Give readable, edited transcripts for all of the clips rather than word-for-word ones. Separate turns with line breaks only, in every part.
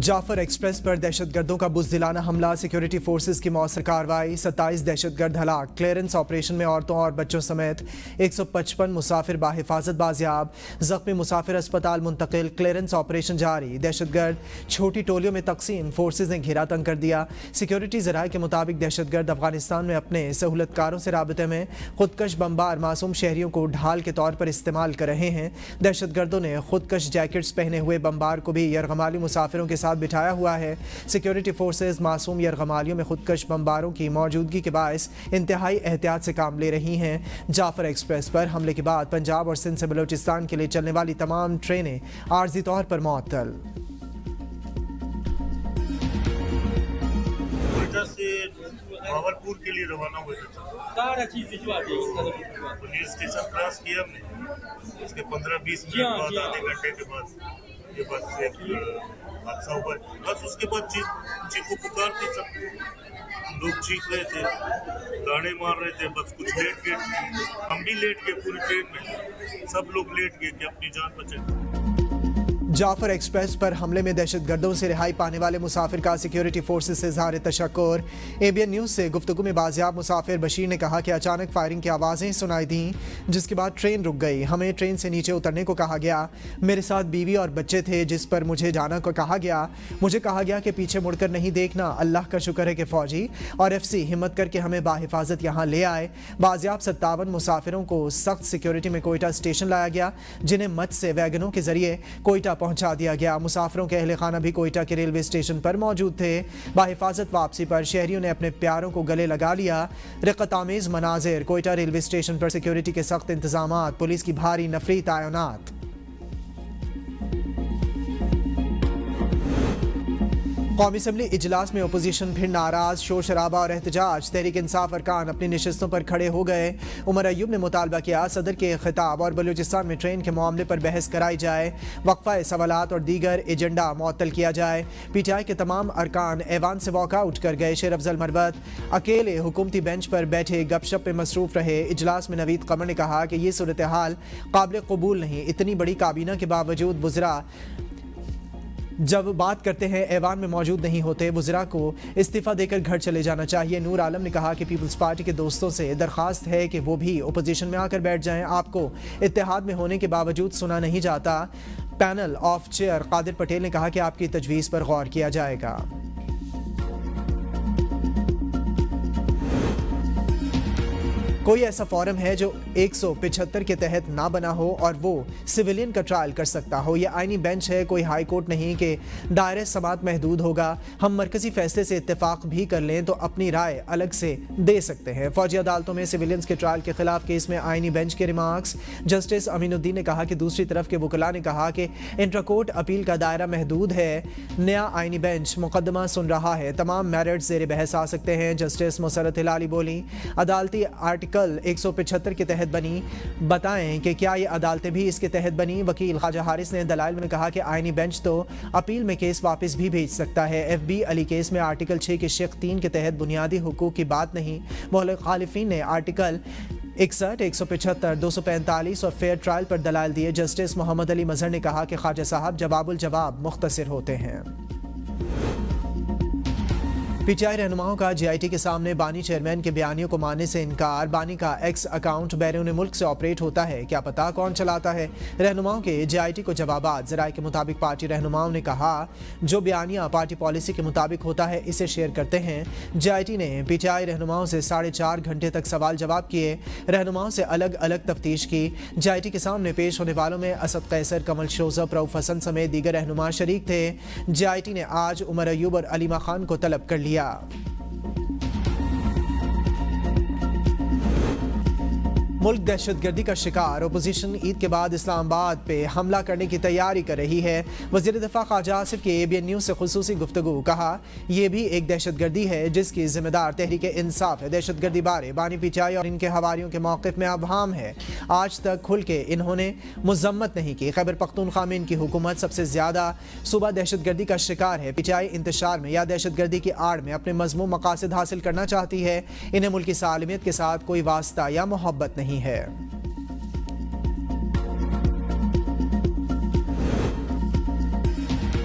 Jafar express पर दहशतगर्दों का बुज़दिलाना हमला, सिक्योरिटी फोर्सेज की मौसर कार्रवाई, 27 दहशतगर्द हलाक। क्लियरेंस ऑपरेशन में औरतों और बच्चों समेत 155 मुसाफिर बाहिफाजत बाजियाब। जख्मी मुसाफिर अस्पताल मुंतकिल। क्लियरेंस ऑपरेशन जारी। दहशतगर्द छोटी टोलियों में तकसीम, फोर्सेज ने घेरा तंग कर दिया। सिक्योरिटी ज़राए के मुताबिक दहशतगर्द अफगानिस्तान में अपने सहूलतकारों से राबते में खुदकश बमबार मासूम शहरियों को ढाल के तौर पर इस्तेमाल कर रहे हैं। दहशतगर्दों ने खुदकश जैकेट्स पहने हुए बमबार को भी यरगमाली मुसाफिरों के साथ बिठाया हुआ है। सिक्योरिटी फोर्सेज मासूम यरगमालियों में खुदकश बमबारों की मौजूदगी के बायस इंतहाई एहतियात से काम ले रही हैं। जाफर एक्सप्रेस पर हमले के बाद पंजाब और सिंध से बलूचिस्तान के लिए चलने वाली तमाम ट्रेनें आर्जी तौर पर मुअत्तल।
से भावलपुर के लिए रवाना हुए थे। पुलिस स्टेशन क्रॉस किया हमने, उसके 15-20 मिनट बाद, आधे घंटे के बाद ये बस एक हादसा हुआ। बस उसके बाद चीखो पुकार थी, सब लोग चीख रहे थे, गाड़े मार रहे थे। बस कुछ लेट गए, हम भी लेट गए, पूरी ट्रेन में सब लोग लेट गए कि अपनी जान बचाए।
जाफर एक्सप्रेस पर हमले में दहशतगर्दों से रिहाई पाने वाले मुसाफिर का सिक्योरिटी फोर्सेज से इज़हार तशक्कुर। एबीएन न्यूज़ से गुफ्तगू में बाजियाब मुसाफिर बशीर ने कहा कि अचानक फायरिंग की आवाज़ें सुनाई दी, जिसके बाद ट्रेन रुक गई। हमें ट्रेन से नीचे उतरने को कहा गया। मेरे साथ बीवी और बच्चे थे, जिस पर मुझे जाना को कहा गया। मुझे कहा गया कि पीछे मुड़कर नहीं देखना। अल्लाह का शुक्र है कि फ़ौजी और FC हिम्मत करके हमें बाहिफाजत यहाँ ले आए। बाजियाब 57 मुसाफिरों को सख्त सिक्योरिटी में कोयटा स्टेशन लाया गया, जिन्हें मत से वैगनों के जरिए कोयटा पहुंचा दिया गया। मुसाफिरों के अहले खाना भी कोयटा के रेलवे स्टेशन पर मौजूद थे। बाहिफाजत वापसी पर शहरियों ने अपने प्यारों को गले लगा लिया। रिक़्क़त-आमेज़ मनाज़िर। कोयटा रेलवे स्टेशन पर सिक्योरिटी के सख्त इंतजामात, पुलिस की भारी नफरी तैनात। कौमी असम्बली इजलास में अपोजिशन फिर नाराज, शोर शराबा और एहतजाज। तहरीक इंसाफ अरकान अपनी नशिस्तों पर खड़े हो गए। उमर अयूब ने मुतालबा किया सदर के खिताब और बलूचिस्तान में ट्रेन के मामले पर बहस कराई जाए, वक्फा सवालात और दीगर एजेंडा मुअत्तल किया जाए। PTI के तमाम अरकान ऐवान से वॉकआउट कर गए। शेर अफजल मरवत अकेले हुकूमती बेंच पर बैठे गपशप में मसरूफ रहे। इजलास में नवीद कमर ने कहा कि ये सूरत हाल काबिल कबूल नहीं। इतनी बड़ी काबीना के बावजूद वज़रा जब बात करते हैं ऐवान में मौजूद नहीं होते। वज़रा को इस्तीफ़ा देकर घर चले जाना चाहिए। नूर आलम ने कहा कि पीपल्स पार्टी के दोस्तों से दरख्वास्त है कि वो भी अपोजिशन में आकर बैठ जाएं। आपको इत्तेहाद में होने के बावजूद सुना नहीं जाता। Panel of chair Qadir Patel ने कहा कि आपकी तजवीज़ पर गौर किया जाएगा। कोई ऐसा फोरम है जो 175 के तहत ना बना हो और वो सिविलियन का ट्रायल कर सकता हो? यह आईनी बेंच है, कोई हाई कोर्ट नहीं कि दायरे समात महदूद होगा। हम मरकजी फैसले से इत्तेफाक भी कर लें तो अपनी राय अलग से दे सकते हैं। फौजी अदालतों में सिविलियंस के ट्रायल के खिलाफ केस में आईनी बेंच के रिमार्क्स। जस्टिस अमीनुद्दीन ने कहा कि दूसरी तरफ के वकला ने कहा कि इंट्राकोर्ट अपील का दायरा महदूद है। नया आईनी बेंच मुकदमा सुन रहा है, तमाम मेरिट्स ज़ेर बहस आ सकते हैं। जस्टिस मुसरत हिलाली बोली अदालती आर्टिकल 175 के तहत बनी, बताएं कि क्या ये अदालतें भी इसके तहत बनी? वकील ख्वाजा हारिस ने दलाइल में कहा कि आईनी बेंच तो अपील में केस वापस भी भेज सकता है। FB अली केस में आर्टिकल 6 के शेख 3 के तहत बुनियादी हुकूक की बात नहीं। मुखालिफिन ने आर्टिकल 61, 175, 245 और फेयर ट्रायल पर दलाइल दिए। जस्टिस मोहम्मद अली मजहर ने कहा कि ख्वाजा साहब जवाबुल जवाब मुख्तसर होते हैं। PTI रहनुमाओं का JIT के सामने बानी चेयरमैन के बयानियों को मानने से इनकार। बानी का एक्स अकाउंट बैरून मुल्क से ऑपरेट होता है, क्या पता कौन चलाता है? रहनुमाओं के JIT को जवाबात। ज़राए के मुताबिक पार्टी रहनुमाओं ने कहा जो बयानिया पार्टी पॉलिसी के मुताबिक होता है इसे शेयर करते हैं। JIT ने PTI रहनुमाओं से 4.5 घंटे तक सवाल जवाब किए। रहनुमाओं से अलग अलग तफ्तीश की। JIT के सामने पेश होने वालों में असद कैसर, कमल शोज़ब, रऊफ हसन समेत दीगर रहनुमा शरीक थे। JIT ने आज उमर अयूब और अलीमा खान को तलब कर लिया। मुल्क दहशतगर्दी का शिकार। अपोजिशन ईद के बाद इस्लामाबाद पे हमला करने की तैयारी कर रही है। वज़ीर दिफा ख्वाजा आसिफ की ABN न्यूज़ से खुसूसी गुफ्तगू। कहा यह भी एक दहशतगर्दी है जिसकी जिम्मेदार तहरीक इंसाफ है। दहशतगर्दी बारे बानी PTI और इनके हवारियों के मौक़िफ़ में अबहम है। आज तक खुल के इन्होंने मज़म्मत नहीं की। खैबर पख्तूनख्वा में इनकी हुकूमत सबसे ज़्यादा सूबा दहशतगर्दी का शिकार है। PTI इंतशार में या दहशतगर्दी की आड़ में अपने मज़मूम मकासद हासिल करना चाहती है। इन्हें मुल्क की सालमियत के साथ कोई वास्ता या मोहब्बत नहीं है।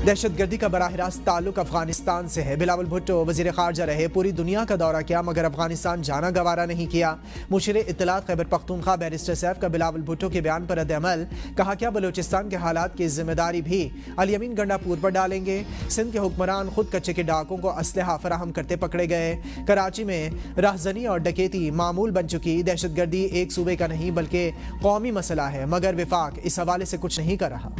दहशत गर्दी का बराह रास्त ताल्लुक अफगानिस्तान से है। बिलावल भुट्टो वजीर खारजा रहे, पूरी दुनिया का दौरा किया मगर अफगानिस्तान जाना गवारा नहीं किया। मुशीर इत्तलात खैबर पख्तूनख्वा बैरिस्टर सैफ का बिलावल भुट्टो के बयान पर रद्द-ए-अमल, कहा क्या बलूचिस्तान के हालात की जिम्मेदारी भी अल यमीन गंडापुर पर डालेंगे। सिंध के हुक्मरान खुद कच्चे के डाकुओं को असलहा फराहम करते पकड़े गए। कराची में राहजनी और डकैती मामूल बन चुकी। दहशत गर्दी एक सूबे का नहीं बल्कि कौमी मसला है, मगर विफाक इस हवाले से कुछ नहीं कर रहा।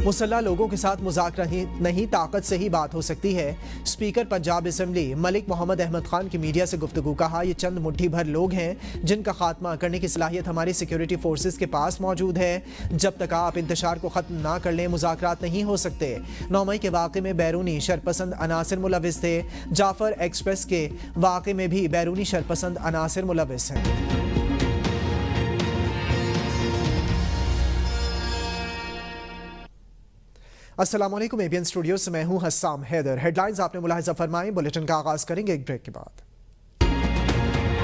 मुसल्ला लोगों के साथ मुज़ाकरा नहीं, ताकत से ही बात हो सकती है। स्पीकर पंजाब असेंबली मलिक मोहम्मद अहमद खान की मीडिया से गुफ्तगू, कहा ये चंद मुट्ठी भर लोग हैं जिनका खात्मा करने की सलाहियत हमारी सिक्योरिटी फोर्सेस के पास मौजूद है। जब तक आप इंतशार को ख़त्म ना कर लें मुज़ाकरात नहीं हो सकते। 9 मई के वाक़े में बैरूनी शरपसंद अनासिर मुलविस थे। जाफर एक्सप्रेस के वाक़े में भी बैरूनी शरपसंद अनासिर मुलविस हैं। अस्सलाम वालेकुम, एबीएन स्टूडियो से मैं हूं हस्साम हैदर। हेडलाइंस आपने मुलाहिजा फरमाई। बुलेटिन का आगाज करेंगे एक ब्रेक के बाद।